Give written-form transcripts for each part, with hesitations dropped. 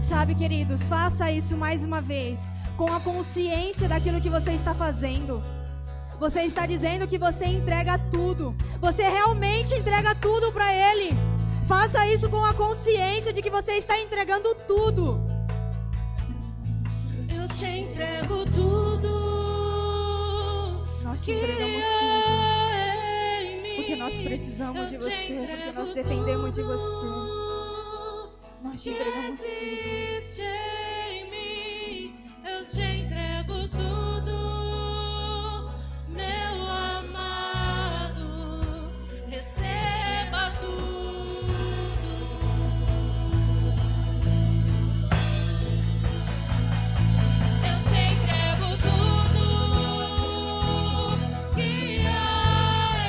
Sabe, queridos, faça isso mais uma vez, com a consciência daquilo que você está fazendo. Você está dizendo que você entrega tudo. Você realmente entrega tudo para Ele. Faça isso com a consciência de que você está entregando tudo. Eu te entrego tudo. Nós te entregamos tudo. Porque nós precisamos de você. Porque nós dependemos de você. Nós te entregamos tudo. Em mim, eu te entrego tudo, meu amado, receba tudo. Eu te entrego tudo que há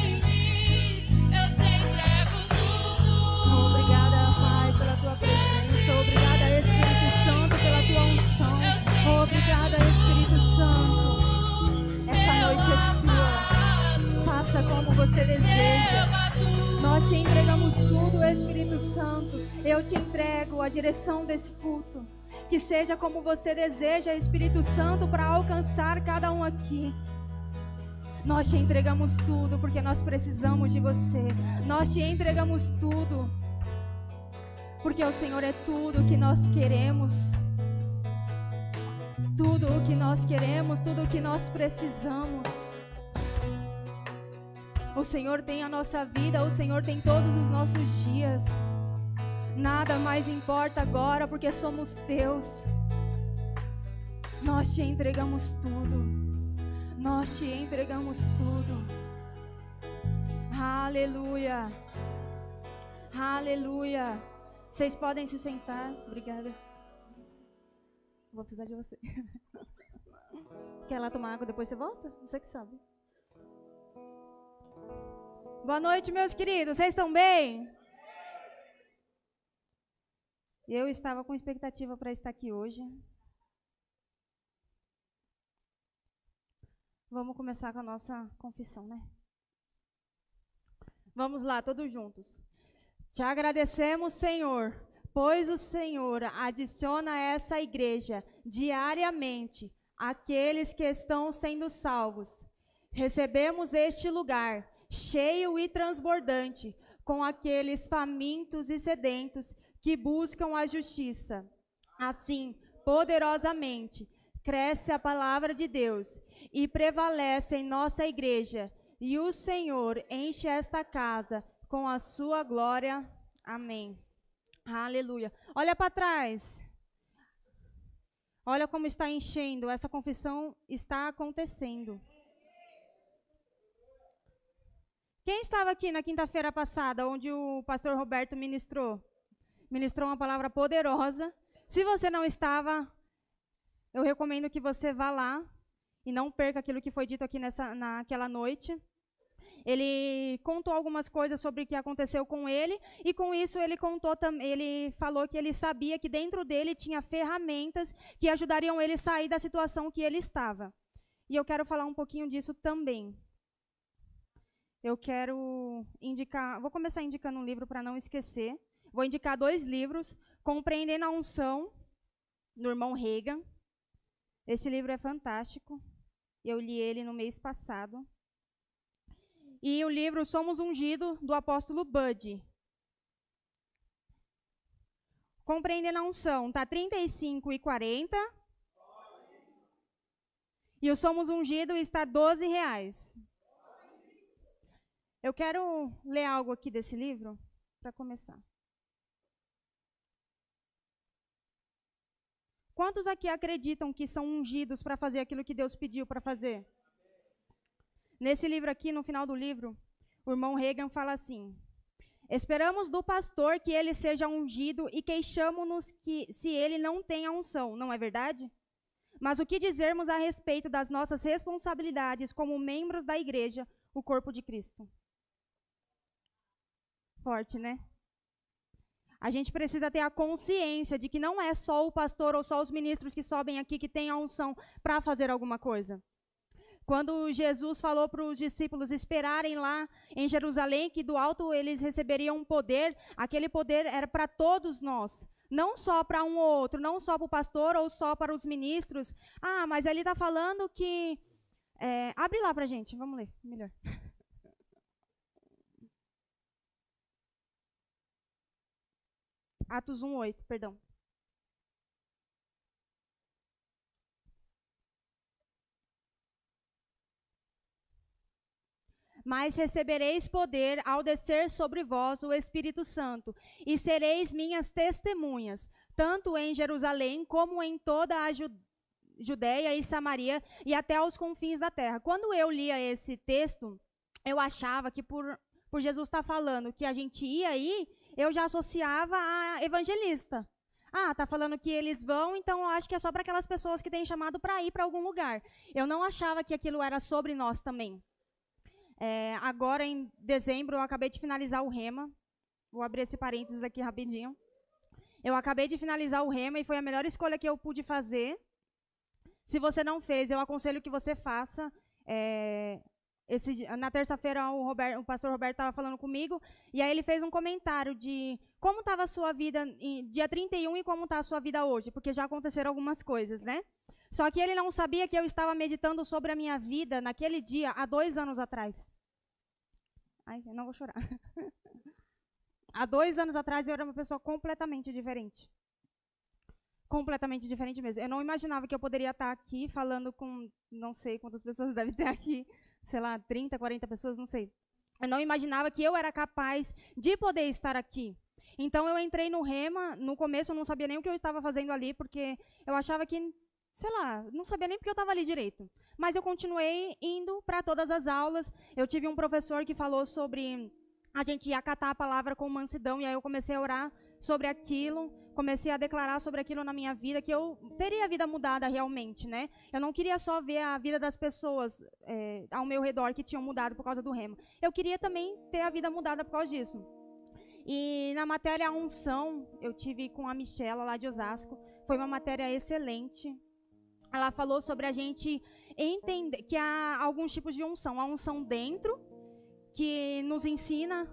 em mim, eu te entrego tudo. Obrigada, Pai, pela tua presença. Obrigada, Espírito Santo, pela tua unção. Obrigada, Espírito Santo. Essa noite é sua. Faça como você deseja. Nós te entregamos tudo, Espírito Santo. Eu te entrego a direção desse culto. Que seja como você deseja, Espírito Santo, para alcançar cada um aqui. Nós te entregamos tudo, porque nós precisamos de você. Nós te entregamos tudo, porque o Senhor é tudo o que nós queremos. Tudo o que nós queremos, tudo o que nós precisamos. O Senhor tem a nossa vida, o Senhor tem todos os nossos dias. Nada mais importa agora, porque somos teus. Nós te entregamos tudo. Nós te entregamos tudo. Aleluia. Aleluia. Vocês podem se sentar. Obrigada. Vou precisar de você. Quer lá tomar água, depois você volta? Você que sabe. Boa noite, meus queridos. Vocês estão bem? Eu estava com expectativa para estar aqui hoje. Vamos começar com a nossa confissão, né? Vamos lá, todos juntos. Te agradecemos, Senhor, pois o Senhor adiciona a essa igreja diariamente aqueles que estão sendo salvos. Recebemos este lugar cheio e transbordante com aqueles famintos e sedentos que buscam a justiça. Assim, poderosamente, cresce a palavra de Deus e prevalece em nossa igreja, e o Senhor enche esta casa com a sua glória. Amém. Aleluia. Olha para trás. Olha como está enchendo. Essa confissão está acontecendo. Quem estava aqui na quinta-feira passada, onde o pastor Roberto ministrou? Ministrou uma palavra poderosa. Se você não estava, eu recomendo que você vá lá e não perca aquilo que foi dito aqui naquela noite. Ele contou algumas coisas sobre o que aconteceu com ele, e com isso ele falou que ele sabia que dentro dele tinha ferramentas que ajudariam ele a sair da situação que ele estava. E eu quero falar um pouquinho disso também. Eu quero indicar, vou começar indicando um livro para não esquecer. Vou indicar 2 livros, Compreendendo a Unção, do irmão Reagan. Esse livro é fantástico. Eu li ele no mês passado. E o livro Somos Ungidos, do apóstolo Bud. Compreendendo a Unção, está R$35,40. E o Somos Ungidos está R$12. Eu quero ler algo aqui desse livro, para começar. Quantos aqui acreditam que são ungidos para fazer aquilo que Deus pediu para fazer? Nesse livro aqui, no final do livro, o irmão Reagan fala assim: esperamos do pastor que ele seja ungido e queixamo-nos que se ele não tem a unção, não é verdade? Mas o que dizermos a respeito das nossas responsabilidades como membros da igreja, o corpo de Cristo? Forte, né? A gente precisa ter a consciência de que não é só o pastor ou só os ministros que sobem aqui que têm a unção para fazer alguma coisa. Quando Jesus falou para os discípulos esperarem lá em Jerusalém, que do alto eles receberiam um poder, aquele poder era para todos nós. Não só para um ou outro, não só para o pastor ou só para os ministros. Ah, mas ali está falando que... abre lá para a gente, vamos ler, melhor. Atos 1:8, perdão. Mas recebereis poder ao descer sobre vós o Espírito Santo, e sereis minhas testemunhas, tanto em Jerusalém como em toda a Judéia e Samaria e até aos confins da terra. Quando eu lia esse texto, eu achava que por Jesus estar falando que a gente ia aí, eu já associava a evangelista. Ah, tá falando que eles vão, então eu acho que é só para aquelas pessoas que têm chamado para ir para algum lugar. Eu não achava que aquilo era sobre nós também. Agora, em dezembro, eu acabei de finalizar o Rema. Vou abrir esse parênteses aqui rapidinho. Eu acabei de finalizar o Rema e foi a melhor escolha que eu pude fazer. Se você não fez, eu aconselho que você faça. Na terça-feira, o pastor Roberto estava falando comigo, e aí ele fez um comentário de como estava a sua vida em dia 31 e como está a sua vida hoje, porque já aconteceram algumas coisas, né? Só que ele não sabia que eu estava meditando sobre a minha vida naquele dia, há 2 anos atrás. Ai, eu não vou chorar. Há 2 anos atrás eu era uma pessoa completamente diferente. Completamente diferente mesmo. Eu não imaginava que eu poderia estar aqui falando com, não sei quantas pessoas devem ter aqui, sei lá, 30, 40 pessoas, não sei. Eu não imaginava que eu era capaz de poder estar aqui. Então eu entrei no Rema, no começo eu não sabia nem o que eu estava fazendo ali, porque eu achava que, sei lá, não sabia nem porque eu estava ali direito. Mas eu continuei indo para todas as aulas. Eu tive um professor que falou sobre a gente acatar a palavra com mansidão, e aí eu comecei a orar sobre aquilo, comecei a declarar sobre aquilo na minha vida, que eu teria a vida mudada realmente, né? Eu não queria só ver a vida das pessoas ao meu redor que tinham mudado por causa do Rema. Eu queria também ter a vida mudada por causa disso. E na matéria unção, eu tive com a Michela lá de Osasco, foi uma matéria excelente. Ela falou sobre a gente entender que há alguns tipos de unção. A unção dentro, que nos ensina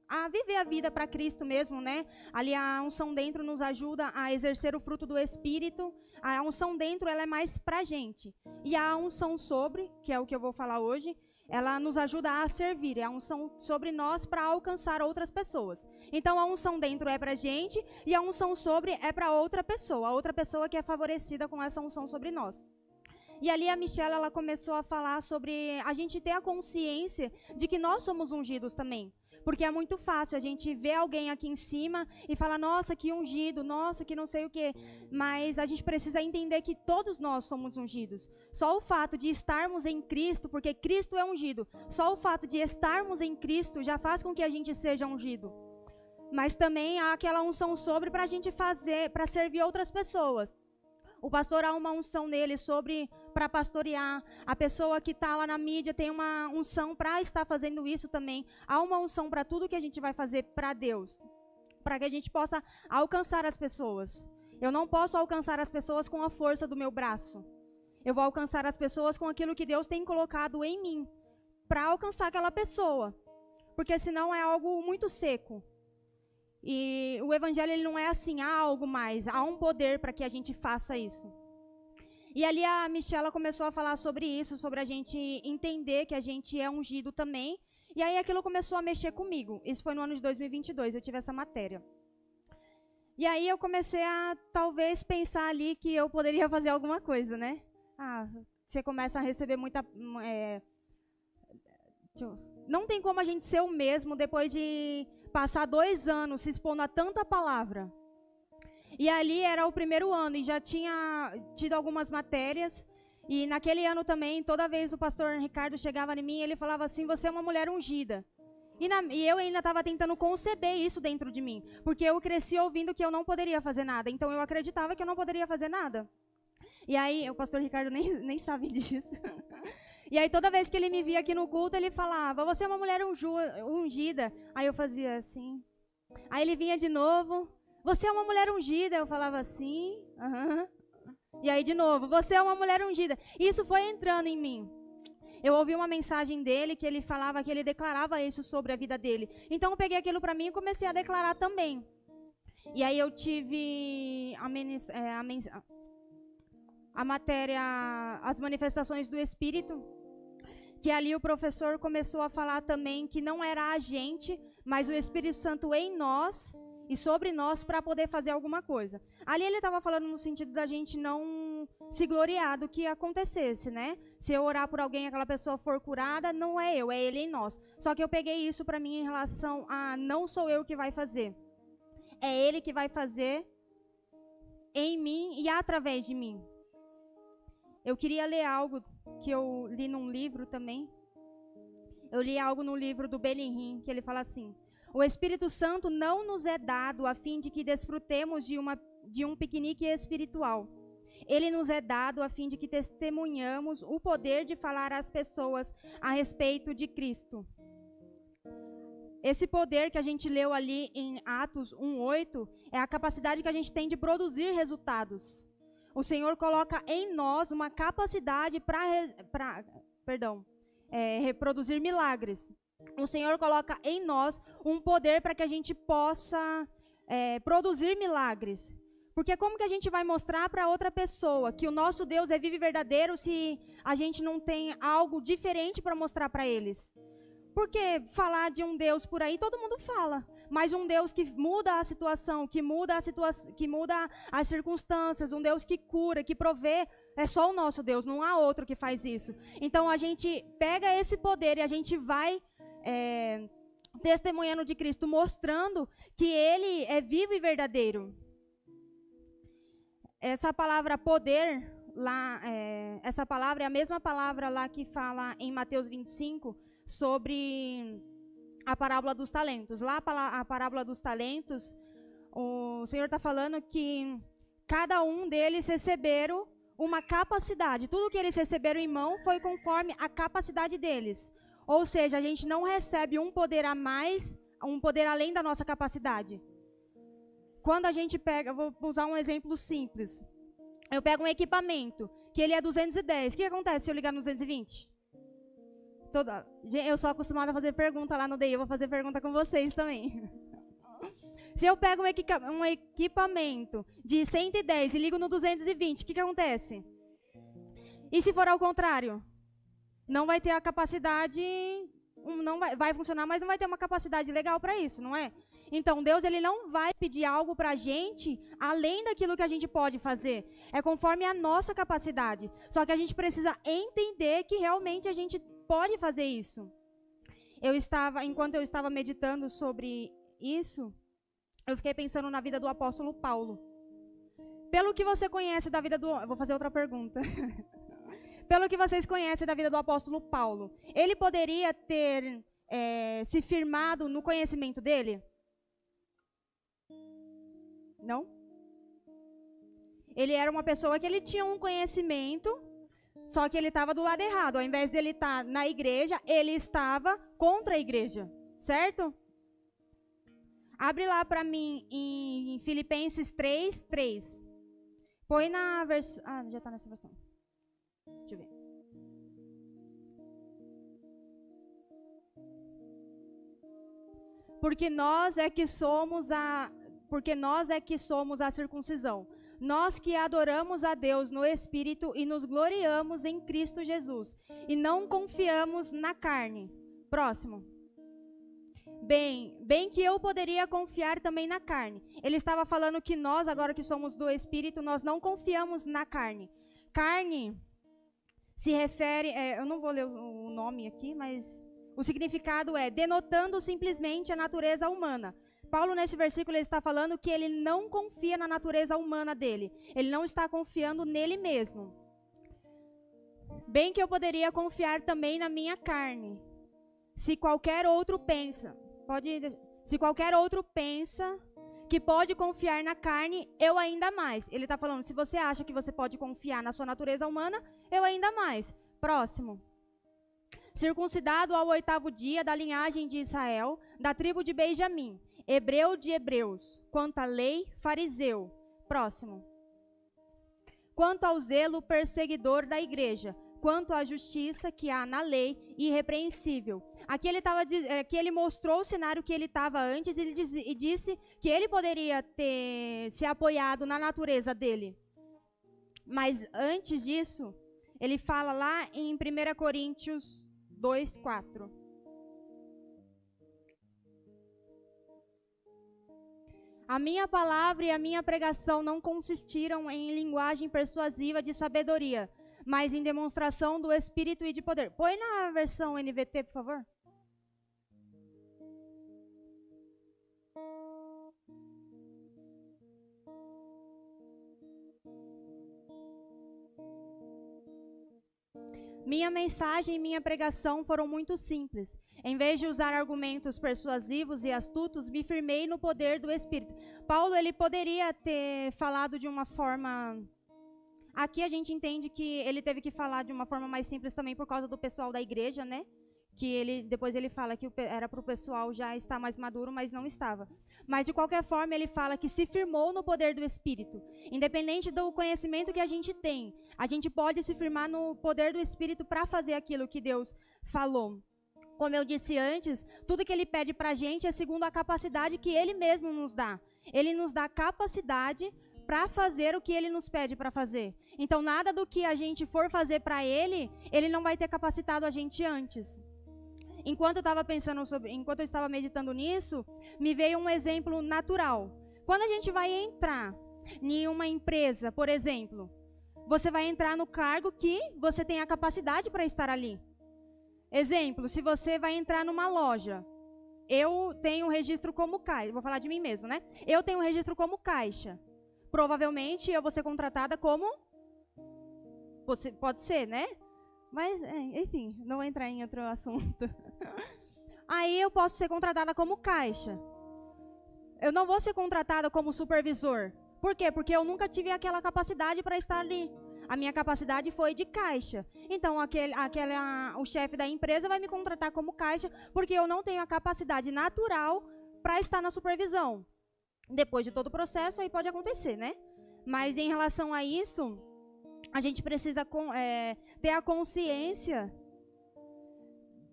a viver a vida para Cristo mesmo, né? Ali a unção dentro nos ajuda a exercer o fruto do Espírito. A unção dentro, ela é mais para a gente. E a unção sobre, que é o que eu vou falar hoje, ela nos ajuda a servir. É a unção sobre nós para alcançar outras pessoas. Então a unção dentro é para a gente e a unção sobre é para outra pessoa. A outra pessoa que é favorecida com essa unção sobre nós. E ali a Michelle, ela começou a falar sobre a gente ter a consciência de que nós somos ungidos também. Porque é muito fácil a gente ver alguém aqui em cima e falar, nossa, que ungido, nossa, que não sei o quê. Mas a gente precisa entender que todos nós somos ungidos. Só o fato de estarmos em Cristo, porque Cristo é ungido, só o fato de estarmos em Cristo já faz com que a gente seja ungido. Mas também há aquela unção sobre para a gente fazer, para servir outras pessoas. O pastor, há uma unção nele sobre para pastorear. A pessoa que está lá na mídia tem uma unção para estar fazendo isso também. Há uma unção para tudo que a gente vai fazer para Deus, para que a gente possa alcançar as pessoas. Eu não posso alcançar as pessoas com a força do meu braço. Eu vou alcançar as pessoas com aquilo que Deus tem colocado em mim, para alcançar aquela pessoa. Porque senão é algo muito seco. E o evangelho, ele não é assim, há algo mais, há um poder para que a gente faça isso. E ali a Michela começou a falar sobre isso, sobre a gente entender que a gente é ungido também. E aí aquilo começou a mexer comigo. Isso foi no ano de 2022, eu tive essa matéria. E aí eu comecei a talvez pensar ali que eu poderia fazer alguma coisa, né? Você começa a receber muita... Não tem como a gente ser o mesmo depois de passar 2 anos se expondo a tanta palavra. E ali era o primeiro ano e já tinha tido algumas matérias. E naquele ano também, toda vez o pastor Ricardo chegava em mim, ele falava assim, você é uma mulher ungida. E eu ainda estava tentando conceber isso dentro de mim. Porque eu cresci ouvindo que eu não poderia fazer nada. Então eu acreditava que eu não poderia fazer nada. E aí, o pastor Ricardo nem sabe disso. E aí, toda vez que ele me via aqui no culto, ele falava, você é uma mulher ungida. Aí eu fazia assim. Aí ele vinha de novo, você é uma mulher ungida. Eu falava assim. E aí, de novo, você é uma mulher ungida. Isso foi entrando em mim. Eu ouvi uma mensagem dele que ele falava, que ele declarava isso sobre a vida dele. Então eu peguei aquilo para mim e comecei a declarar também. E aí eu tive a matéria, as manifestações do Espírito, que ali o professor começou a falar também que não era a gente, mas o Espírito Santo em nós e sobre nós para poder fazer alguma coisa. Ali ele estava falando no sentido da gente não se gloriar do que acontecesse, né? Se eu orar por alguém e aquela pessoa for curada, não é eu, é ele em nós. Só que eu peguei isso para mim em relação a não sou eu que vai fazer. É ele que vai fazer em mim e através de mim. Eu queria ler algo que eu li num livro também. Eu li algo no livro do Benihim, que ele fala assim: o Espírito Santo não nos é dado a fim de que desfrutemos de um piquenique espiritual. Ele nos é dado a fim de que testemunhamos o poder de falar às pessoas a respeito de Cristo. Esse poder que a gente leu ali em Atos 1:8 é a capacidade que a gente tem de produzir resultados. O Senhor coloca em nós uma capacidade para reproduzir milagres. O Senhor coloca em nós um poder para que a gente possa produzir milagres. Porque como que a gente vai mostrar para outra pessoa que o nosso Deus é vivo e verdadeiro se a gente não tem algo diferente para mostrar para eles? Porque falar de um Deus por aí, todo mundo fala. Mas um Deus que muda a situação, que muda as circunstâncias, um Deus que cura, que provê, é só o nosso Deus, não há outro que faz isso. Então a gente pega esse poder e a gente vai testemunhando de Cristo, mostrando que Ele é vivo e verdadeiro. Essa palavra poder, lá, essa palavra é a mesma palavra lá que fala em Mateus 25, sobre a parábola dos talentos. Lá a parábola dos talentos, o Senhor está falando que cada um deles receberam uma capacidade. Tudo que eles receberam em mão foi conforme a capacidade deles. Ou seja, a gente não recebe um poder a mais, um poder além da nossa capacidade. Quando a gente pega, eu vou usar um exemplo simples. Eu pego um equipamento, que ele é 210. O que acontece se eu ligar no 220? Eu sou acostumada a fazer pergunta lá no DI, eu vou fazer pergunta com vocês também. Se eu pego um equipamento de 110 e ligo no 220, o que acontece? E se for ao contrário? Não vai ter a capacidade, vai funcionar, mas não vai ter uma capacidade legal para isso, não é? Então, Deus ele não vai pedir algo para a gente além daquilo que a gente pode fazer. É conforme a nossa capacidade. Só que a gente precisa entender que realmente a gente pode fazer isso. Enquanto eu estava meditando sobre isso, eu fiquei pensando na vida do apóstolo Paulo. Pelo que você conhece da vida do... Eu vou fazer outra pergunta. Pelo que vocês conhecem da vida do apóstolo Paulo, ele poderia ter se firmado no conhecimento dele? Não? Ele era uma pessoa que ele tinha um conhecimento, só que ele estava do lado errado. Ao invés dele estar na igreja, ele estava contra a igreja. Certo? Abre lá para mim em Filipenses 3:3. Põe na versão... já está nessa versão. Deixa eu ver. Porque nós é que somos a circuncisão. Nós que adoramos a Deus no Espírito e nos gloriamos em Cristo Jesus. E não confiamos na carne. Próximo. Bem que eu poderia confiar também na carne. Ele estava falando que nós, agora que somos do Espírito, nós não confiamos na carne. Carne se refere, eu não vou ler o nome aqui, mas o significado é denotando simplesmente a natureza humana. Paulo, nesse versículo, ele está falando que ele não confia na natureza humana dele. Ele não está confiando nele mesmo. Bem que eu poderia confiar também na minha carne. Se qualquer outro pensa que pode confiar na carne, eu ainda mais. Ele está falando, se você acha que você pode confiar na sua natureza humana, eu ainda mais. Próximo. Circuncidado ao 8º dia da linhagem de Israel, da tribo de Benjamim, hebreu de hebreus, quanto à lei, fariseu. Próximo. quanto ao zelo perseguidor da igreja, quanto à justiça que há na lei, irrepreensível. Aqui ele mostrou o cenário que ele estava antes e disse que ele poderia ter se apoiado na natureza dele. Mas antes disso, ele fala lá em 1 Coríntios 2:4. A minha palavra e a minha pregação não consistiram em linguagem persuasiva de sabedoria, mas em demonstração do Espírito e de poder. Põe na versão NVT, por favor. Minha mensagem e minha pregação foram muito simples. Em vez de usar argumentos persuasivos e astutos, me firmei no poder do Espírito. Paulo, ele poderia ter falado de uma forma... Aqui a gente entende que ele teve que falar de uma forma mais simples também por causa do pessoal da igreja, né? Que depois ele fala que era para o pessoal já estar mais maduro, mas não estava. Mas de qualquer forma ele fala que se firmou no poder do Espírito. Independente do conhecimento que a gente tem, a gente pode se firmar no poder do Espírito para fazer aquilo que Deus falou. Como eu disse antes, tudo que ele pede para a gente é segundo a capacidade que ele mesmo nos dá. Ele nos dá capacidade para fazer o que ele nos pede para fazer. Então nada do que a gente for fazer para ele, ele não vai ter capacitado a gente antes. Enquanto eu estava meditando nisso, me veio um exemplo natural. Quando a gente vai entrar em uma empresa, por exemplo, você vai entrar no cargo que você tem a capacidade para estar ali. Exemplo, se você vai entrar numa loja, eu tenho um registro como caixa, vou falar de mim mesmo, né? Eu tenho um registro como caixa. Provavelmente eu vou ser contratada como... Pode ser, né? Mas, enfim, não vou entrar em outro assunto. Aí eu posso ser contratada como caixa. Eu não vou ser contratada como supervisor. Por quê? Porque eu nunca tive aquela capacidade para estar ali. A minha capacidade foi de caixa. Então, o chefe da empresa vai me contratar como caixa porque eu não tenho a capacidade natural para estar na supervisão. Depois de todo o processo, aí pode acontecer, né? Mas em relação a isso... A gente precisa ter a consciência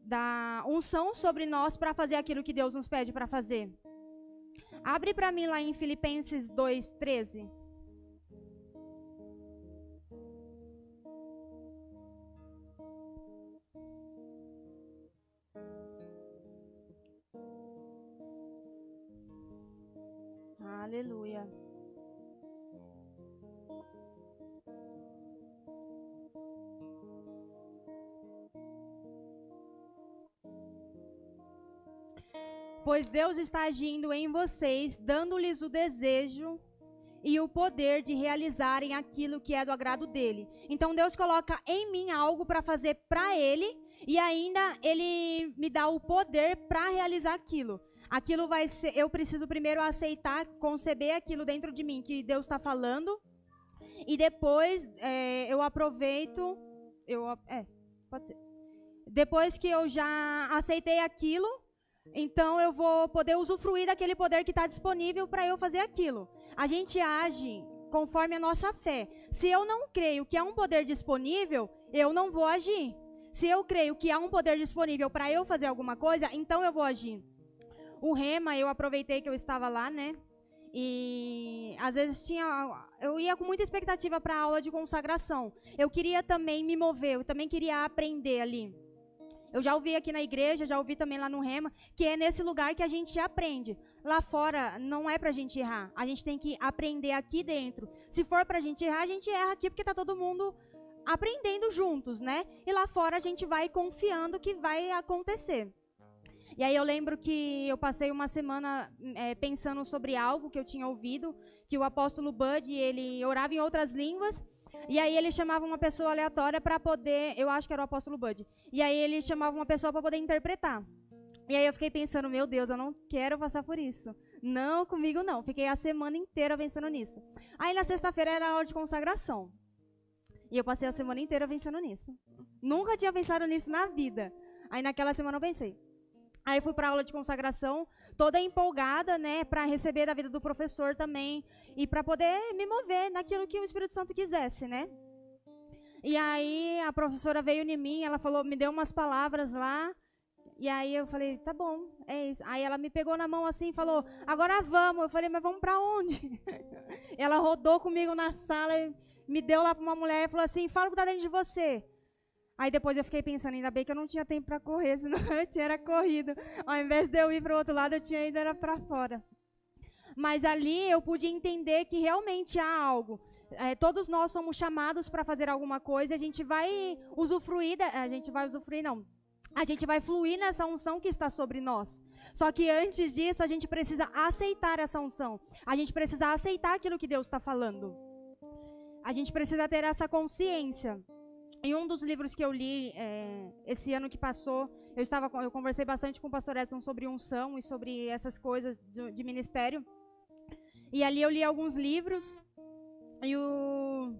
da unção sobre nós para fazer aquilo que Deus nos pede para fazer. Abre para mim lá em Filipenses 2:13. Aleluia. Pois Deus está agindo em vocês, dando-lhes o desejo e o poder de realizarem aquilo que é do agrado dele. Então Deus coloca em mim algo para fazer para ele e ainda ele me dá o poder para realizar aquilo. Aquilo vai ser, eu preciso primeiro aceitar, conceber aquilo dentro de mim que Deus está falando e depois eu aproveito, pode ser. Depois que eu já aceitei aquilo, então eu vou poder usufruir daquele poder que está disponível para eu fazer aquilo. A gente age conforme a nossa fé. Se eu não creio que há um poder disponível, eu não vou agir. Se eu creio que há um poder disponível para eu fazer alguma coisa, então eu vou agir. O Rema, eu aproveitei que eu estava lá, né? E às vezes eu ia com muita expectativa para a aula de consagração. Eu queria também me mover, eu também queria aprender ali. Eu já ouvi aqui na igreja, já ouvi também lá no Rema, que é nesse lugar que a gente aprende. Lá fora não é pra gente errar, a gente tem que aprender aqui dentro. Se for pra gente errar, a gente erra aqui porque tá todo mundo aprendendo juntos, né? E lá fora a gente vai confiando que vai acontecer. E aí eu lembro que eu passei uma semana pensando sobre algo que eu tinha ouvido, que o apóstolo Bud, ele orava em outras línguas, e aí ele chamava uma pessoa aleatória para poder, eu acho que era o apóstolo Bud, e aí ele chamava uma pessoa para poder interpretar. E aí eu fiquei pensando, meu Deus, eu não quero passar por isso. Não, comigo não. Fiquei a semana inteira pensando nisso. Aí na sexta-feira era a aula de consagração. E eu passei a semana inteira pensando nisso. Nunca tinha pensado nisso na vida. Aí naquela semana eu pensei, Aí fui para aula de consagração, toda empolgada, né, para receber da vida do professor também e para poder me mover naquilo que o Espírito Santo quisesse, né? E aí a professora veio em mim, ela falou, me deu umas palavras lá, e aí eu falei, tá bom, é isso. Aí ela me pegou na mão assim e falou, agora vamos. Eu falei, mas vamos para onde? Ela rodou comigo na sala, e me deu lá para uma mulher e falou assim, fala o que está dentro de você. Aí depois eu fiquei pensando, ainda bem que eu não tinha tempo para correr, senão eu tinha corrido. Ao invés de eu ir para o outro lado, eu tinha ido para fora. Mas ali eu pude entender que realmente há algo. Todos nós somos chamados para fazer alguma coisa, a gente vai usufruir, a gente vai fluir nessa unção que está sobre nós. Só que antes disso, a gente precisa aceitar essa unção. A gente precisa aceitar aquilo que Deus está falando. A gente precisa ter essa consciência. Em um dos livros que eu li esse ano que passou, eu conversei bastante com o pastor Edson sobre unção e sobre essas coisas de ministério. E ali eu li alguns livros. E eu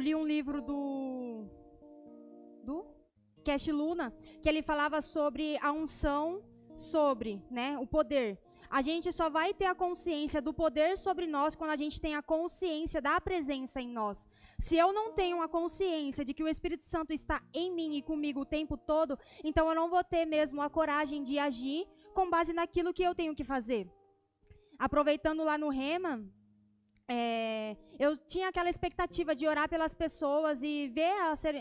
li um livro do Cash Luna, que ele falava sobre a unção, sobre, né, o poder. A gente só vai ter a consciência do poder sobre nós quando a gente tem a consciência da presença em nós. Se eu não tenho a consciência de que o Espírito Santo está em mim e comigo o tempo todo, então eu não vou ter mesmo a coragem de agir com base naquilo que eu tenho que fazer. Aproveitando lá no Rema, eu tinha aquela expectativa de orar pelas pessoas e ver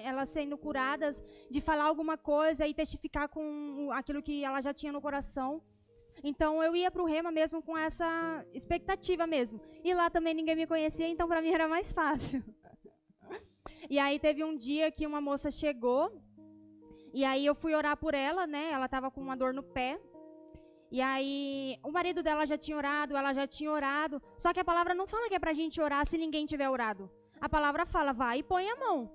elas sendo curadas, de falar alguma coisa e testificar com aquilo que ela já tinha no coração. Então eu ia para o Rema mesmo com essa expectativa mesmo. E lá também ninguém me conhecia, então para mim era mais fácil. E aí teve um dia que uma moça chegou, e aí eu fui orar por ela, né? Ela estava com uma dor no pé. E aí o marido dela já tinha orado, ela já tinha orado. Só que a palavra não fala que é para a gente orar se ninguém tiver orado. A palavra fala, vai e põe a mão.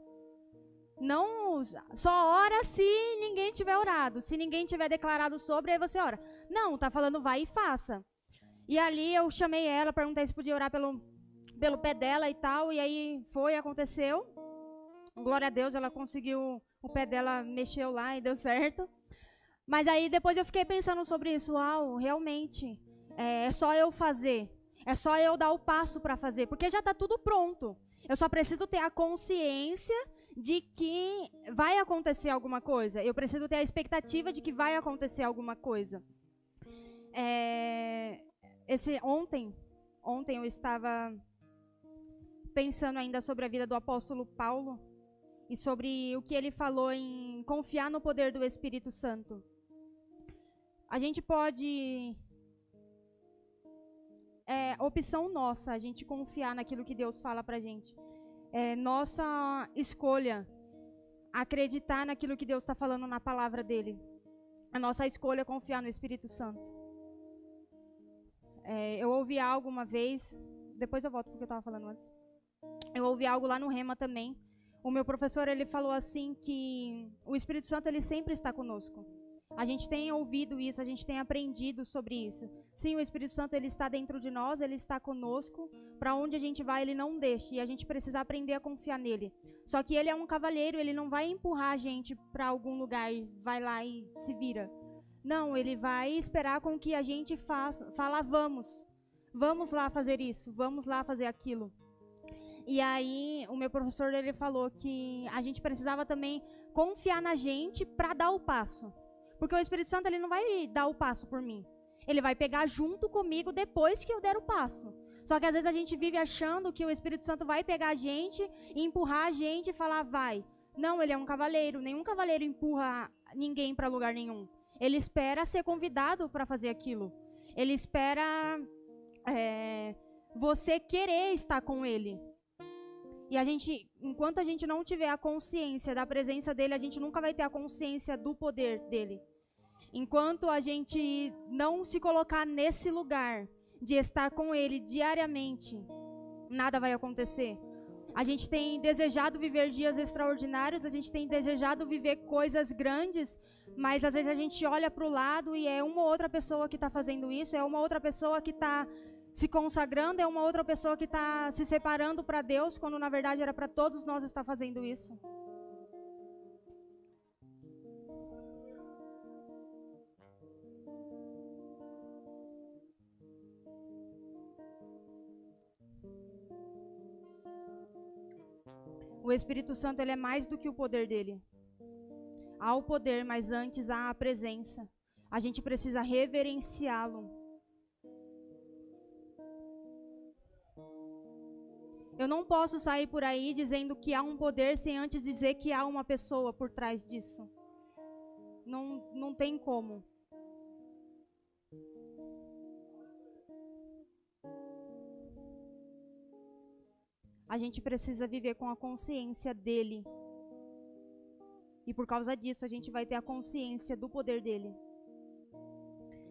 Não, só ora se ninguém tiver orado. Se ninguém tiver declarado sobre, aí você ora. Não, tá falando vai e faça. E ali eu chamei ela, perguntei se podia orar pelo pé dela e tal. E aí aconteceu. Glória a Deus, ela conseguiu, o pé dela mexeu lá e deu certo. Mas aí depois eu fiquei pensando sobre isso. Uau, realmente, é só eu fazer. É só eu dar o passo para fazer. Porque já está tudo pronto. Eu só preciso ter a consciência de que vai acontecer alguma coisa. Eu preciso ter a expectativa de que vai acontecer alguma coisa. Ontem eu estava pensando ainda sobre a vida do apóstolo Paulo e sobre o que ele falou em confiar no poder do Espírito Santo. A gente pode... É opção nossa, a gente confiar naquilo que Deus fala pra gente. É nossa escolha acreditar naquilo que Deus está falando na palavra dele. A nossa escolha é confiar no Espírito Santo. Eu ouvi algo uma vez, depois eu volto porque eu estava falando antes. Eu ouvi algo lá no Rema também. O meu professor, ele falou assim que o Espírito Santo, ele sempre está conosco. A gente tem ouvido isso, a gente tem aprendido sobre isso. Sim, o Espírito Santo, ele está dentro de nós, ele está conosco. Para onde a gente vai, ele não deixa. E a gente precisa aprender a confiar nele. Só que ele é um cavalheiro, ele não vai empurrar a gente para algum lugar e vai lá e se vira. Não, ele vai esperar com que a gente fala, vamos lá fazer isso, vamos lá fazer aquilo. E aí, o meu professor, ele falou que a gente precisava também confiar na gente para dar o passo. Porque o Espírito Santo, ele não vai dar o passo por mim. Ele vai pegar junto comigo depois que eu der o passo. Só que às vezes a gente vive achando que o Espírito Santo vai pegar a gente e empurrar a gente e falar, vai. Não, ele é um cavaleiro. Nenhum cavaleiro empurra ninguém para lugar nenhum. Ele espera ser convidado para fazer aquilo. Ele espera você querer estar com ele. E enquanto a gente não tiver a consciência da presença dele, a gente nunca vai ter a consciência do poder dele. Enquanto a gente não se colocar nesse lugar de estar com ele diariamente, nada vai acontecer. A gente tem desejado viver dias extraordinários, a gente tem desejado viver coisas grandes, mas às vezes a gente olha para o lado e é uma outra pessoa que está fazendo isso, é uma outra pessoa que está se consagrando, é uma outra pessoa que está se separando para Deus, quando na verdade era para todos nós estar fazendo isso. O Espírito Santo, ele é mais do que o poder dele. Há o poder, mas antes há a presença. A gente precisa reverenciá-lo. Eu não posso sair por aí dizendo que há um poder sem antes dizer que há uma pessoa por trás disso. Não tem como. A gente precisa viver com a consciência dele. E por causa disso, a gente vai ter a consciência do poder dele.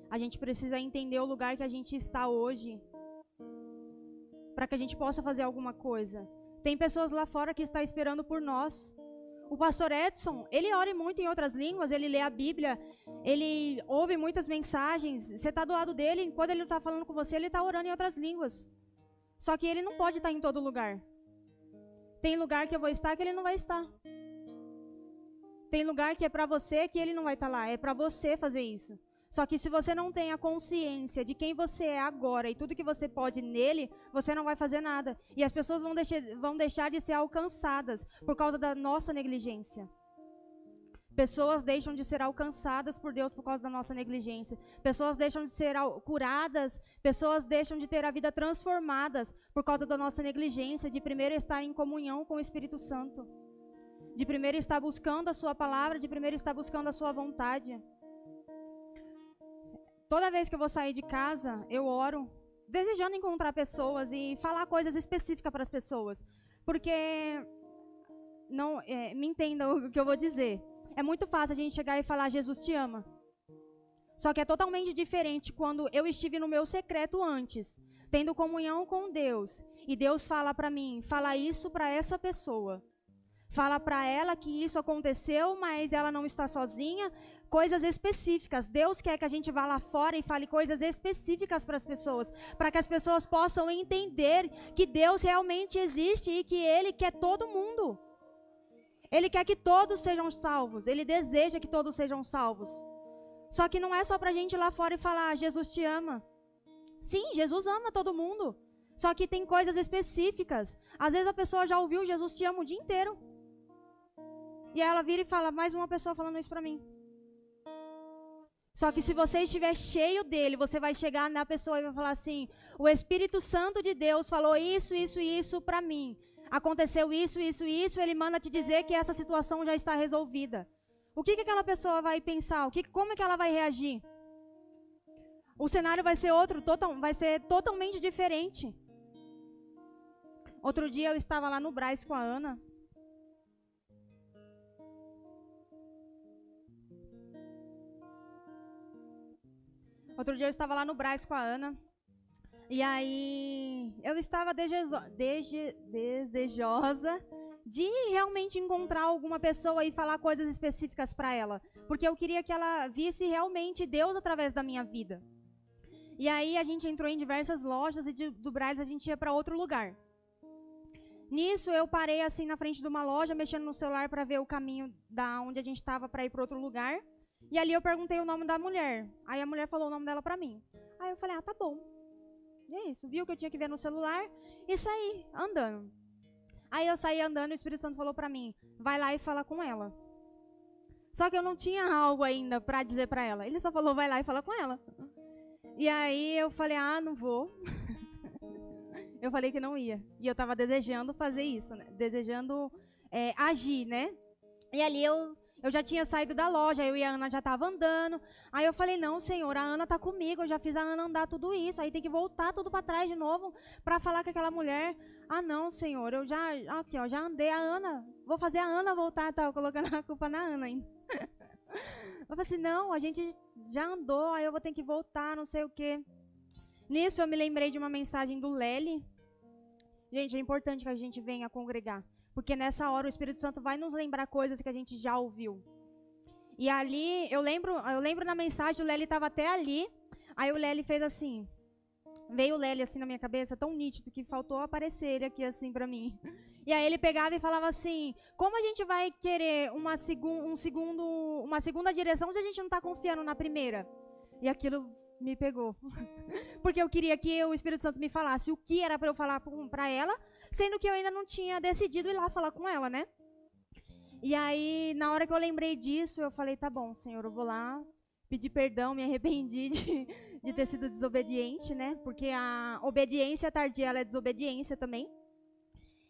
A gente precisa entender o lugar que a gente está hoje, para que a gente possa fazer alguma coisa. Tem pessoas lá fora que estão esperando por nós. O pastor Edson, ele ora muito em outras línguas, ele lê a Bíblia, ele ouve muitas mensagens. Você está do lado dele, quando ele está falando com você, ele está orando em outras línguas. Só que ele não pode estar em todo lugar. Tem lugar que eu vou estar que ele não vai estar. Tem lugar que é para você que ele não vai estar lá. É para você fazer isso. Só que se você não tem a consciência de quem você é agora e tudo que você pode nele, você não vai fazer nada. E as pessoas vão deixar de ser alcançadas por causa da nossa negligência. Pessoas deixam de ser alcançadas por Deus por causa da nossa negligência. Pessoas deixam de ser curadas. Pessoas deixam de ter a vida transformadas por causa da nossa negligência, de primeiro estar em comunhão com o Espírito Santo. De primeiro estar buscando a sua palavra, de primeiro estar buscando a sua vontade. Toda vez que eu vou sair de casa, eu oro, desejando encontrar pessoas e falar coisas específicas para as pessoas. Porque, me entenda o que eu vou dizer. É muito fácil a gente chegar e falar, Jesus te ama. Só que é totalmente diferente quando eu estive no meu secreto antes, tendo comunhão com Deus, e Deus fala para mim, fala isso para essa pessoa. Fala para ela que isso aconteceu, mas ela não está sozinha. Coisas específicas. Deus quer que a gente vá lá fora e fale coisas específicas para as pessoas, para que as pessoas possam entender que Deus realmente existe e que Ele quer todo mundo. Ele quer que todos sejam salvos. Ele deseja que todos sejam salvos. Só que não é só para a gente ir lá fora e falar, Jesus te ama. Sim, Jesus ama todo mundo. Só que tem coisas específicas. Às vezes a pessoa já ouviu Jesus te ama o dia inteiro. E aí ela vira e fala, mais uma pessoa falando isso pra mim. Só que se você estiver cheio dele, você vai chegar na pessoa e vai falar assim, o Espírito Santo de Deus falou isso, isso e isso pra mim. Aconteceu isso, isso e isso, ele manda te dizer que essa situação já está resolvida. O que aquela pessoa vai pensar? Como é que ela vai reagir? O cenário vai ser outro, vai ser totalmente diferente. Outro dia eu estava lá no Brás com a Ana. Outro dia eu estava lá no Brás com a Ana. E aí eu estava desejosa de realmente encontrar alguma pessoa e falar coisas específicas para ela. Porque eu queria que ela visse realmente Deus através da minha vida. E aí a gente entrou em diversas lojas e do Brás a gente ia para outro lugar. Nisso eu parei assim na frente de uma loja, mexendo no celular para ver o caminho da onde a gente estava para ir para outro lugar. E ali eu perguntei o nome da mulher. Aí a mulher falou o nome dela pra mim. Aí eu falei, tá bom. E é isso. Viu que eu tinha que ver no celular e saí andando. Aí eu saí andando e o Espírito Santo falou pra mim, vai lá e fala com ela. Só que eu não tinha algo ainda pra dizer pra ela. Ele só falou, vai lá e fala com ela. E aí eu falei, não vou. Eu falei que não ia. E eu tava desejando fazer isso, né? Desejando agir, né? E ali eu já tinha saído da loja, eu e a Ana já tava andando. Aí eu falei, não, Senhor, a Ana tá comigo, eu já fiz a Ana andar tudo isso. Aí tem que voltar tudo para trás de novo para falar com aquela mulher. Não, Senhor, eu já andei a Ana. Vou fazer a Ana voltar, tava colocando a culpa na Ana ainda. Eu falei assim, não, a gente já andou, aí eu vou ter que voltar, não sei o quê. Nisso eu me lembrei de uma mensagem do Lely. Gente, é importante que a gente venha congregar. Porque nessa hora o Espírito Santo vai nos lembrar coisas que a gente já ouviu. E ali, eu lembro na mensagem, o Lely estava até ali. Aí o Lely fez assim. Veio o Lely assim na minha cabeça, tão nítido, que faltou aparecer ele aqui assim pra mim. E aí ele pegava e falava assim, como a gente vai querer uma segunda direção se a gente não está confiando na primeira? E aquilo Me pegou. Porque eu queria que o Espírito Santo me falasse o que era para eu falar para ela, sendo que eu ainda não tinha decidido ir lá falar com ela, né? E aí, na hora que eu lembrei disso, eu falei, tá bom, Senhor, eu vou lá pedir perdão, me arrependi de ter sido desobediente, né? Porque a obediência tardia, ela é desobediência também.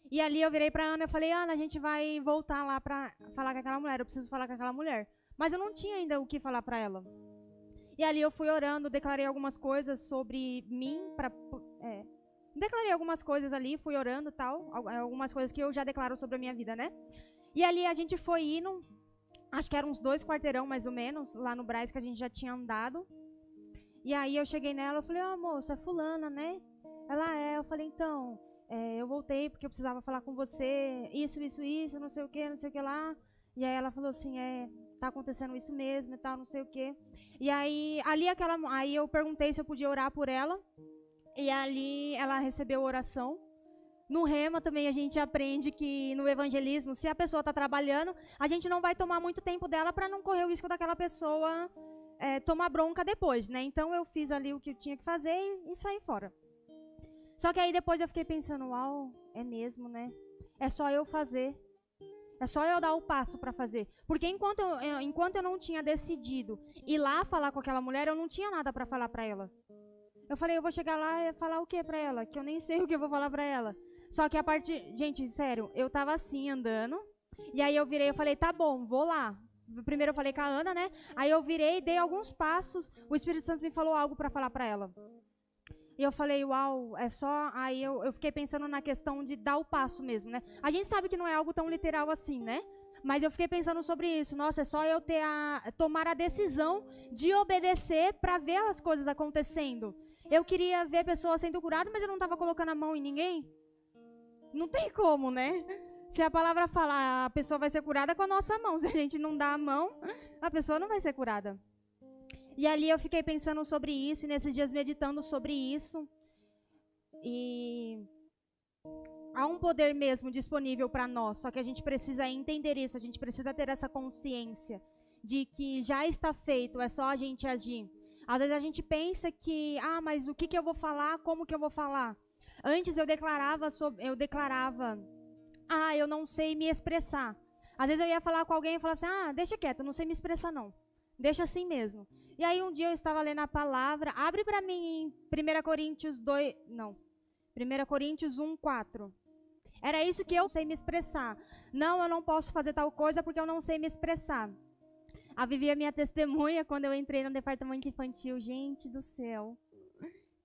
E ali eu virei pra Ana e falei, Ana, a gente vai voltar lá pra falar com aquela mulher, eu preciso falar com aquela mulher. Mas eu não tinha ainda o que falar pra ela. E ali eu fui orando, declarei algumas coisas sobre mim, declarei algumas coisas ali, fui orando e tal, algumas coisas que eu já declaro sobre a minha vida, né? E ali a gente foi indo, acho que eram uns 2 quarteirão mais ou menos, lá no Brás que a gente já tinha andado. E aí eu cheguei nela, eu falei, moça, é fulana, né? Ela é, eu falei, então, eu voltei porque eu precisava falar com você, isso, não sei o que lá. E aí ela falou assim, tá acontecendo isso mesmo e tal, não sei o que. E aí, aí eu perguntei se eu podia orar por ela. E ali ela recebeu oração. No Rema também a gente aprende que no evangelismo, se a pessoa está trabalhando, a gente não vai tomar muito tempo dela para não correr o risco daquela pessoa tomar bronca depois, né? Então eu fiz ali o que eu tinha que fazer e saí fora. Só que aí depois eu fiquei pensando, uau, é mesmo, né? É só eu fazer. É só eu dar o passo para fazer. Porque enquanto eu não tinha decidido ir lá falar com aquela mulher, eu não tinha nada para falar para ela. Eu falei, eu vou chegar lá e falar o que para ela? Que eu nem sei o que eu vou falar para ela. Só que a parte... Gente, sério, eu tava assim, andando. E aí eu virei e falei, tá bom, vou lá. Primeiro eu falei com a Ana, né? Aí eu virei, dei alguns passos. O Espírito Santo me falou algo para falar para ela. E eu falei, uau, é só... Aí eu fiquei pensando na questão de dar o passo mesmo, né? A gente sabe que não é algo tão literal assim, né? Mas eu fiquei pensando sobre isso. Nossa, é só eu tomar a decisão de obedecer para ver as coisas acontecendo. Eu queria ver pessoas sendo curadas, mas eu não estava colocando a mão em ninguém. Não tem como, né? Se a palavra falar, a pessoa vai ser curada com a nossa mão. Se a gente não dá a mão, a pessoa não vai ser curada. E ali eu fiquei pensando sobre isso, e nesses dias meditando sobre isso. E há um poder mesmo disponível para nós, só que a gente precisa entender isso, a gente precisa ter essa consciência de que já está feito, é só a gente agir. Às vezes a gente pensa que, mas o que eu vou falar, como que eu vou falar? Antes eu declarava, eu não sei me expressar. Às vezes eu ia falar com alguém e falava assim, deixa quieto, eu não sei me expressar não. Deixa assim mesmo. E aí um dia eu estava lendo a palavra, abre para mim em 1 Coríntios 1:4. Era isso que eu sei me expressar. Não, eu não posso fazer tal coisa porque eu não sei me expressar. A Vivi é minha testemunha quando eu entrei no departamento infantil. Gente do céu,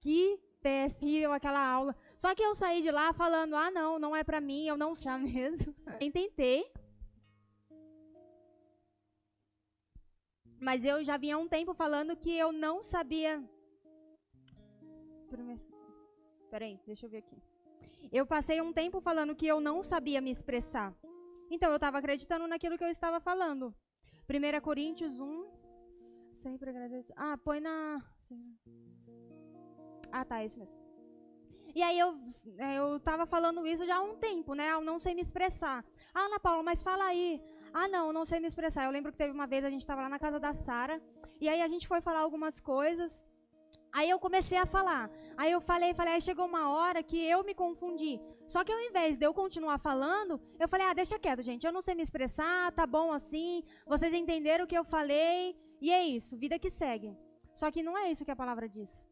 que péssimo aquela aula. Só que eu saí de lá falando, não é pra mim, eu não sei mesmo. Eu tentei. Mas eu já vinha há um tempo falando que eu não sabia... Peraí, deixa eu ver aqui. Eu passei um tempo falando que eu não sabia me expressar. Então eu estava acreditando naquilo que eu estava falando. 1 Coríntios 1... Sempre agradeço. Põe na... Tá, isso mesmo. E aí eu estava falando isso já há um tempo, né? Eu não sei me expressar. Ana Paula, mas fala aí. Não sei me expressar. Eu lembro que teve uma vez, a gente estava lá na casa da Sara, e aí a gente foi falar algumas coisas. Aí eu comecei a falar. Aí eu falei, aí chegou uma hora que eu me confundi. Só que ao invés de eu continuar falando, eu falei, deixa quieto, gente. Eu não sei me expressar, tá bom assim. Vocês entenderam o que eu falei. E é isso, vida que segue. Só que não é isso que a palavra diz.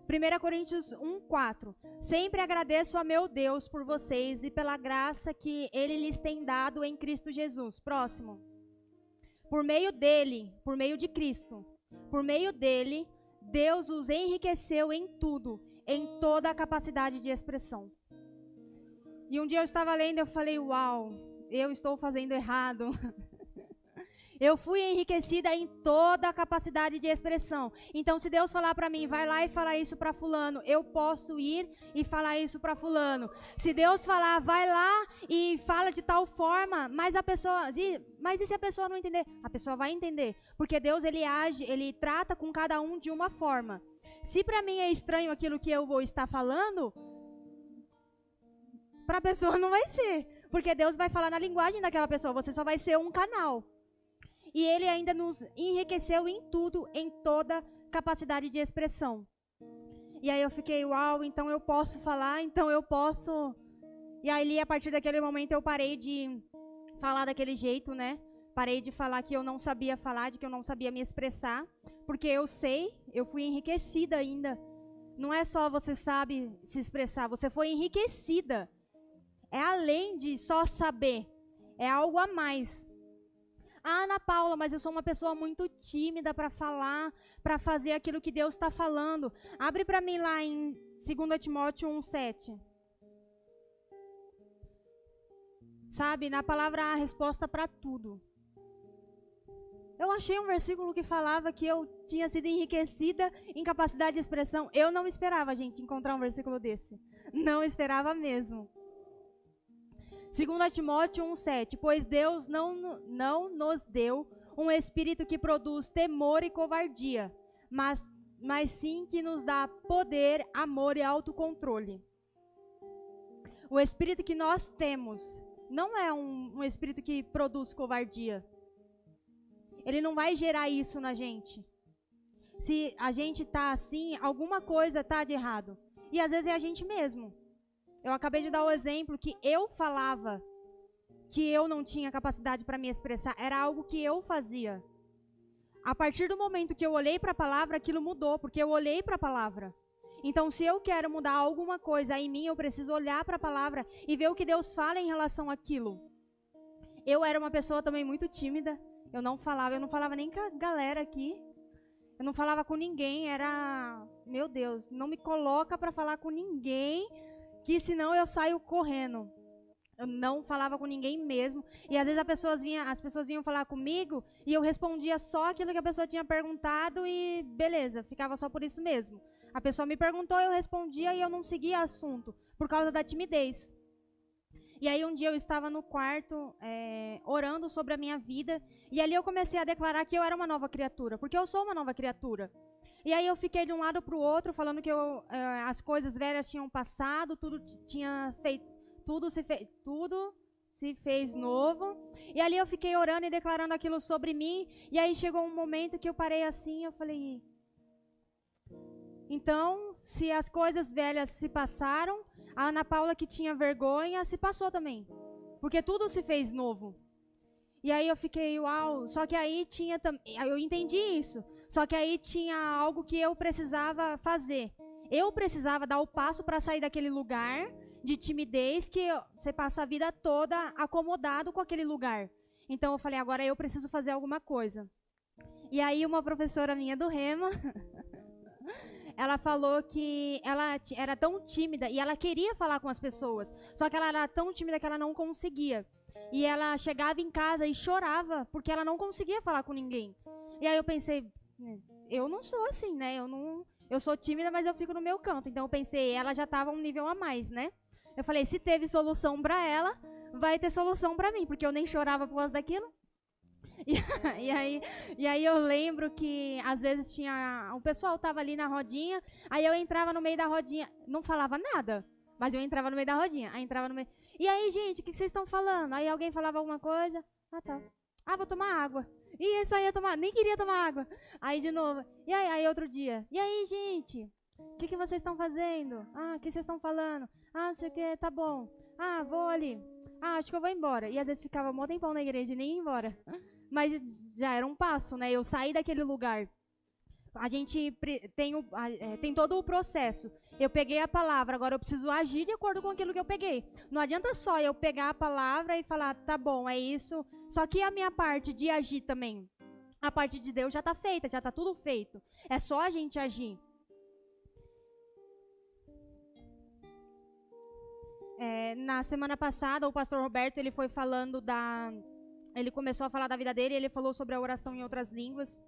1 Coríntios 1:4. Sempre agradeço a meu Deus por vocês e pela graça que Ele lhes tem dado em Cristo Jesus. Próximo. Por meio de Cristo, por meio dele, Deus os enriqueceu em tudo, em toda a capacidade de expressão. E um dia eu estava lendo e eu falei, uau, eu estou fazendo errado. Eu fui enriquecida em toda a capacidade de expressão. Então, se Deus falar para mim, vai lá e fala isso para fulano, eu posso ir e falar isso para fulano. Se Deus falar, vai lá e fala de tal forma, mas e se a pessoa não entender? A pessoa vai entender, porque Deus, ele age, ele trata com cada um de uma forma. Se para mim é estranho aquilo que eu vou estar falando, para a pessoa não vai ser, porque Deus vai falar na linguagem daquela pessoa, você só vai ser um canal. E ele ainda nos enriqueceu em tudo, em toda capacidade de expressão. E aí eu fiquei, uau, então eu posso falar, então eu posso... E aí, a partir daquele momento, eu parei de falar daquele jeito, né? Parei de falar que eu não sabia falar, de que eu não sabia me expressar, porque eu sei, eu fui enriquecida ainda. Não é só você sabe se expressar, você foi enriquecida. É além de só saber, é algo a mais. Ah, Ana Paula, mas eu sou uma pessoa muito tímida para falar, para fazer aquilo que Deus está falando. Abre para mim lá em 2 Timóteo 1:7. Sabe, na palavra há resposta para tudo. Eu achei um versículo que falava que eu tinha sido enriquecida em capacidade de expressão. Eu não esperava, gente, encontrar um versículo desse. Não esperava mesmo. 2 Timóteo 1:7. Pois Deus não nos deu um espírito que produz temor e covardia, mas sim que nos dá poder, amor e autocontrole. O espírito que nós temos não é um espírito que produz covardia. Ele não vai gerar isso na gente. Se a gente tá assim, alguma coisa tá de errado. E às vezes é a gente mesmo. Eu acabei de dar o exemplo que eu falava que eu não tinha capacidade para me expressar. Era algo que eu fazia. A partir do momento que eu olhei para a palavra, aquilo mudou, porque eu olhei para a palavra. Então, se eu quero mudar alguma coisa em mim, eu preciso olhar para a palavra e ver o que Deus fala em relação àquilo. Eu era uma pessoa também muito tímida. Eu não falava nem com a galera aqui. Eu não falava com ninguém, meu Deus, não me coloca para falar com ninguém, que senão eu saio correndo. Eu não falava com ninguém mesmo. E às vezes as pessoas vinham falar comigo e eu respondia só aquilo que a pessoa tinha perguntado e beleza, ficava só por isso mesmo. A pessoa me perguntou, eu respondia e eu não seguia assunto, por causa da timidez. E aí um dia eu estava no quarto, orando sobre a minha vida, e ali eu comecei a declarar que eu era uma nova criatura, porque eu sou uma nova criatura. E aí eu fiquei de um lado para o outro, falando que as coisas velhas tinham passado, tudo se fez novo. E ali eu fiquei orando e declarando aquilo sobre mim, e aí chegou um momento que eu parei assim, eu falei... Então, se as coisas velhas se passaram, a Ana Paula que tinha vergonha se passou também. Porque tudo se fez novo. E aí eu fiquei, uau, só que aí eu entendi isso. Só que aí tinha algo que eu precisava fazer. Eu precisava dar o passo para sair daquele lugar de timidez que você passa a vida toda acomodado com aquele lugar. Então eu falei, agora eu preciso fazer alguma coisa. E aí uma professora minha do Rema... Ela falou que ela era tão tímida e ela queria falar com as pessoas. Só que ela era tão tímida que ela não conseguia. E ela chegava em casa e chorava porque ela não conseguia falar com ninguém. E aí eu pensei, eu não sou assim, né? Eu sou tímida, mas eu fico no meu canto. Então eu pensei, ela já estava um nível a mais, né? Eu falei, se teve solução para ela, vai ter solução para mim, porque eu nem chorava por causa daquilo. E aí eu lembro que às vezes o pessoal tava ali na rodinha, aí eu entrava no meio da rodinha, não falava nada, mas eu entrava no meio da rodinha, aí entrava no meio. E aí, gente, o que vocês estão falando? Aí alguém falava alguma coisa, tá. Vou tomar água. E isso aí ia tomar, nem queria tomar água. Aí de novo. E aí outro dia. E aí, gente, o que vocês estão fazendo? O que vocês estão falando? Não sei o que, tá bom. Vou ali. Acho que eu vou embora. E às vezes ficava mó tempão na igreja e nem ia embora. Mas já era um passo, né? Eu saí daquele lugar. A gente tem todo o processo. Eu peguei a palavra, agora eu preciso agir de acordo com aquilo que eu peguei. Não adianta só eu pegar a palavra e falar, tá bom, é isso. Só que a minha parte de agir também. A parte de Deus já está feita, já está tudo feito. É só a gente agir. Na semana passada, o pastor Roberto, ele foi falando ele começou a falar da vida dele, ele falou sobre a oração em outras línguas.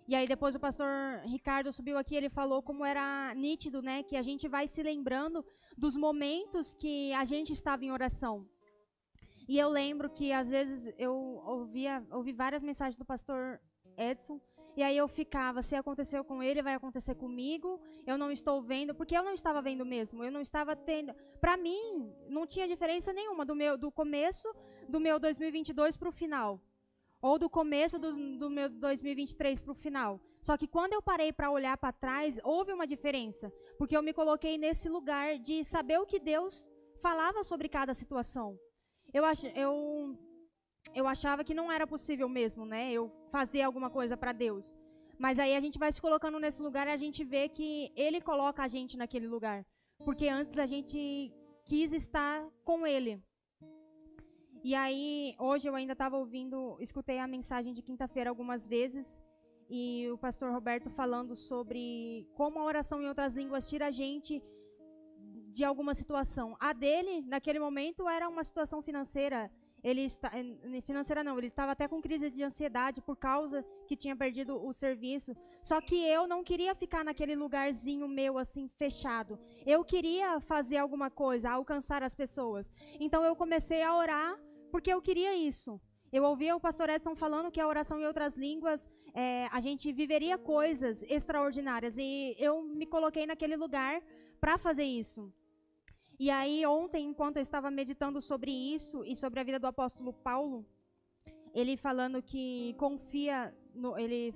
E aí depois o pastor Ricardo subiu aqui, ele falou como era nítido, né, que a gente vai se lembrando dos momentos que a gente estava em oração. E eu lembro que às vezes eu ouvi várias mensagens do pastor Edson, e aí eu ficava, se aconteceu com ele, vai acontecer comigo, eu não estou vendo, porque eu não estava vendo mesmo, eu não estava tendo, para mim, não tinha diferença nenhuma do começo do meu 2022 para o final. ou do começo do meu 2023 para o final. Só que quando eu parei para olhar para trás, houve uma diferença, porque eu me coloquei nesse lugar de saber o que Deus falava sobre cada situação. Eu achava que não era possível mesmo, né? Eu fazer alguma coisa para Deus. Mas aí a gente vai se colocando nesse lugar e a gente vê que Ele coloca a gente naquele lugar. Porque antes a gente quis estar com Ele. E aí, hoje eu ainda estava escutei a mensagem de quinta-feira algumas vezes, e o pastor Roberto falando sobre como a oração em outras línguas tira a gente de alguma situação. A dele, naquele momento, era uma situação financeira. Ele estava até com crise de ansiedade por causa que tinha perdido o serviço. Só que eu não queria ficar naquele lugarzinho meu assim fechado. Eu queria fazer alguma coisa, alcançar as pessoas. Então eu comecei a orar porque eu queria isso. Eu ouvia o pastor Edson falando que a oração em outras línguas, a gente viveria coisas extraordinárias. E eu me coloquei naquele lugar para fazer isso. E aí, ontem, enquanto eu estava meditando sobre isso e sobre a vida do apóstolo Paulo, ele falando que ele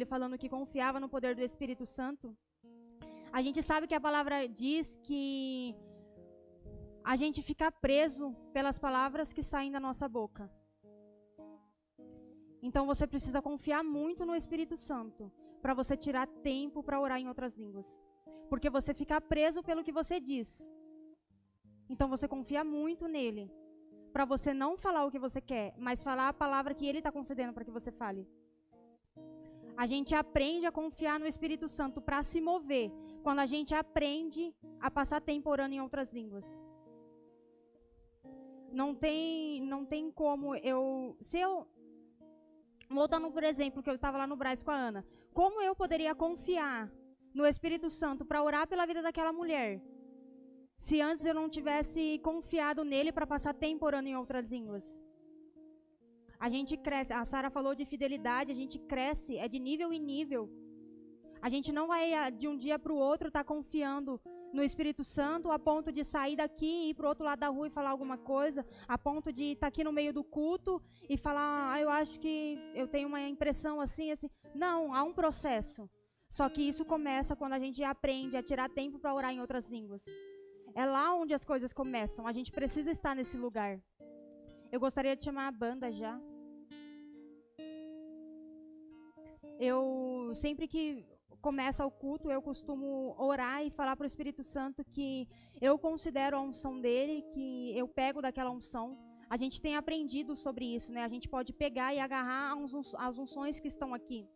falando que confiava no poder do Espírito Santo, a gente sabe que a palavra diz que a gente fica preso pelas palavras que saem da nossa boca. Então você precisa confiar muito no Espírito Santo para você tirar tempo para orar em outras línguas. Porque você fica preso pelo que você diz. Então você confia muito nele, para você não falar o que você quer, mas falar a palavra que ele está concedendo para que você fale. A gente aprende a confiar no Espírito Santo para se mover, quando a gente aprende a passar tempo orando em outras línguas. Não tem como voltando por exemplo, que eu estava lá no Brás com a Ana, como eu poderia confiar no Espírito Santo para orar pela vida daquela mulher, se antes eu não tivesse confiado nele para passar tempo orando em outras línguas? A gente cresce. A Sara falou de fidelidade, a gente cresce, é de nível em nível. A gente não vai de um dia para o outro estar confiando no Espírito Santo a ponto de sair daqui e ir para o outro lado da rua e falar alguma coisa, a ponto de estar aqui no meio do culto e falar, eu acho que eu tenho uma impressão assim, assim. Não, há um processo. Só que isso começa quando a gente aprende a tirar tempo para orar em outras línguas. É lá onde as coisas começam. A gente precisa estar nesse lugar. Eu gostaria de chamar a banda já. Eu, sempre que começa o culto, eu costumo orar e falar para o Espírito Santo que eu considero a unção dele, que eu pego daquela unção. A gente tem aprendido sobre isso, né? A gente pode pegar e agarrar as unções que estão aqui.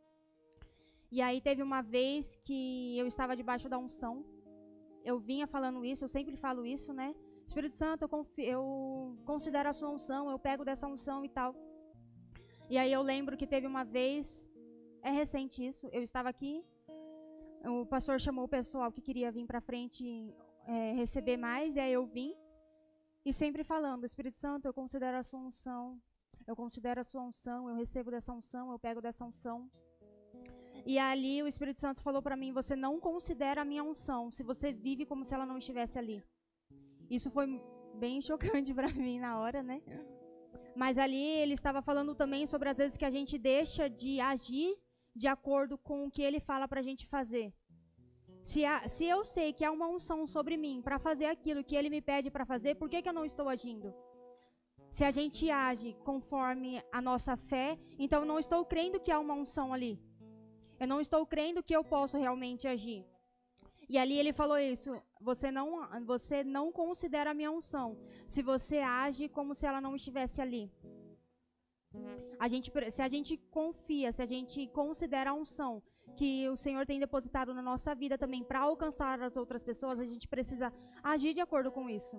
E aí teve uma vez que eu estava debaixo da unção. Eu vinha falando isso, eu sempre falo isso, né? Espírito Santo, eu considero a sua unção, eu pego dessa unção e tal. E aí eu lembro que teve uma vez, é recente isso, eu estava aqui, o pastor chamou o pessoal que queria vir para frente receber mais, e aí eu vim, e sempre falando, Espírito Santo, eu considero a sua unção, eu recebo dessa unção, eu pego dessa unção. E ali o Espírito Santo falou para mim, você não considera a minha unção, se você vive como se ela não estivesse ali. Isso foi bem chocante para mim na hora, né? Mas ali ele estava falando também sobre as vezes que a gente deixa de agir de acordo com o que ele fala para a gente fazer. Se eu sei que há uma unção sobre mim para fazer aquilo que ele me pede para fazer, por que eu não estou agindo? Se a gente age conforme a nossa fé, então eu não estou crendo que há uma unção ali. Eu não estou crendo que eu posso realmente agir. E ali ele falou isso, você não considera a minha unção, se você age como se ela não estivesse ali. Se a gente confia, se a gente considera a unção que o Senhor tem depositado na nossa vida também para alcançar as outras pessoas, a gente precisa agir de acordo com isso.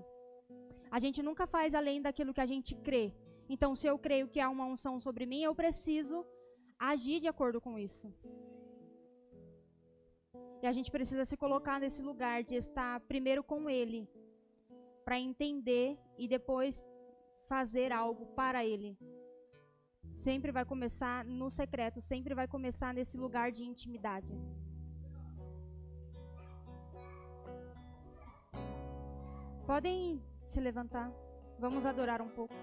A gente nunca faz além daquilo que a gente crê. Então, se eu creio que há uma unção sobre mim, eu preciso agir de acordo com isso. E a gente precisa se colocar nesse lugar de estar primeiro com Ele, para entender e depois fazer algo para Ele. Sempre vai começar no secreto, sempre vai começar nesse lugar de intimidade. Podem se levantar, vamos adorar um pouco.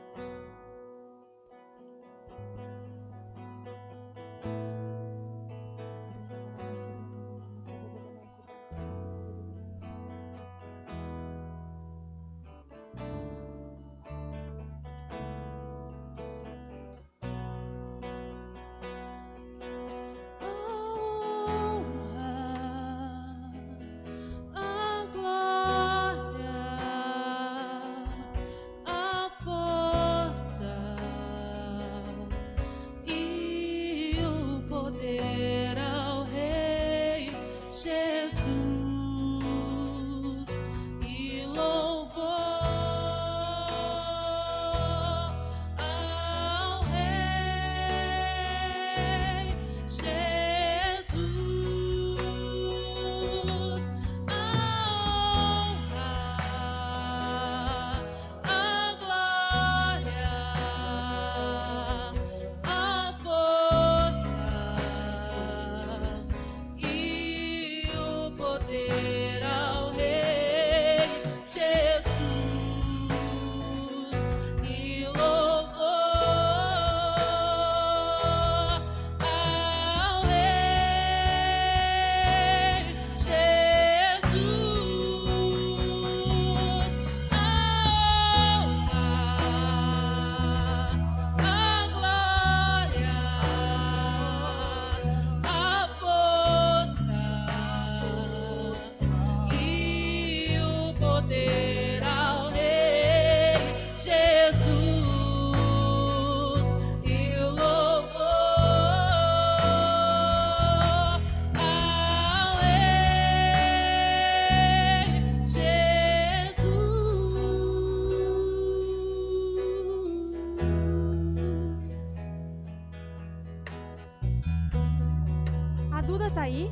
Duda tá aí?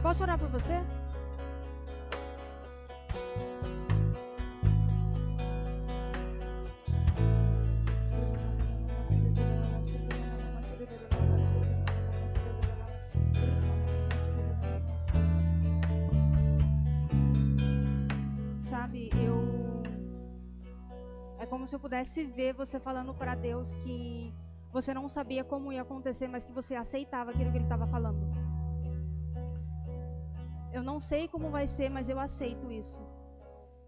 Posso orar por você? Sabe, é como se eu pudesse ver você falando para Deus que você não sabia como ia acontecer, mas que você aceitava aquilo que Ele estava falando. Eu não sei como vai ser, mas eu aceito isso.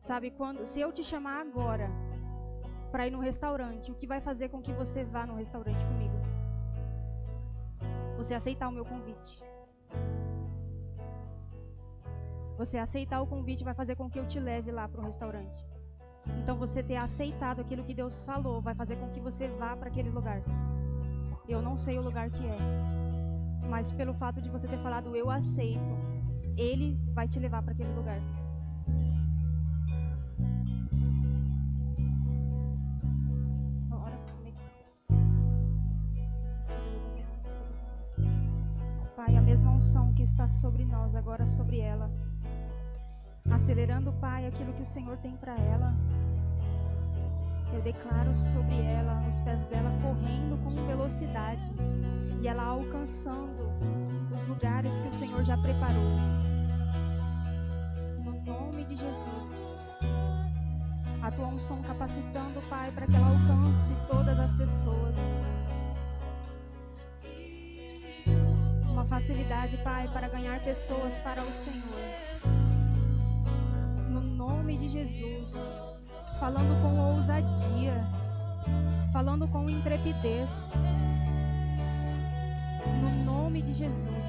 Sabe, se eu te chamar agora para ir no restaurante, o que vai fazer com que você vá no restaurante comigo? Você aceitar o meu convite. Você aceitar o convite vai fazer com que eu te leve lá para o restaurante. Então você ter aceitado aquilo que Deus falou vai fazer com que você vá para aquele lugar. Eu não sei o lugar que é, mas pelo fato de você ter falado eu aceito, Ele vai te levar para aquele lugar. Ora comigo. Pai, a mesma unção que está sobre nós, agora sobre ela. Acelerando, Pai, aquilo que o Senhor tem para ela. Eu declaro sobre ela, os pés dela correndo com velocidade e ela alcançando os lugares que o Senhor já preparou. No nome de Jesus. A tua unção capacitando, Pai, para que ela alcance todas as pessoas. Uma facilidade, Pai, para ganhar pessoas para o Senhor. No nome de Jesus, falando com ousadia, falando com intrepidez, no nome de Jesus,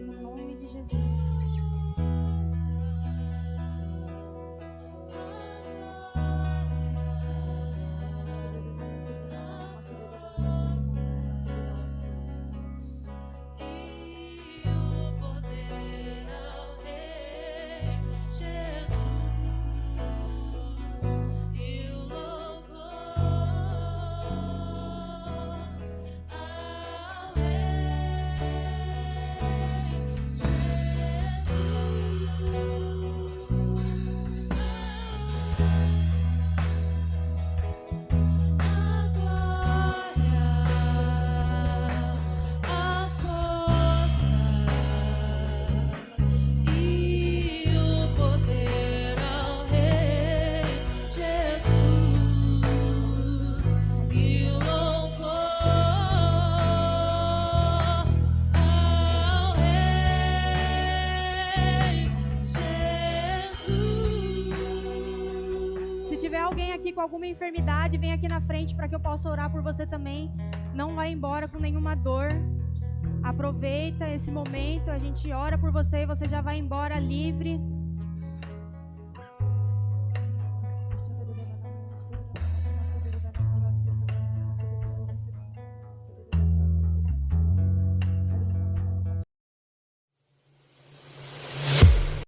no nome de Jesus. Com alguma enfermidade, vem aqui na frente para que eu possa orar por você também. Não vai embora com nenhuma dor. Aproveita esse momento, a gente ora por você e você já vai embora livre.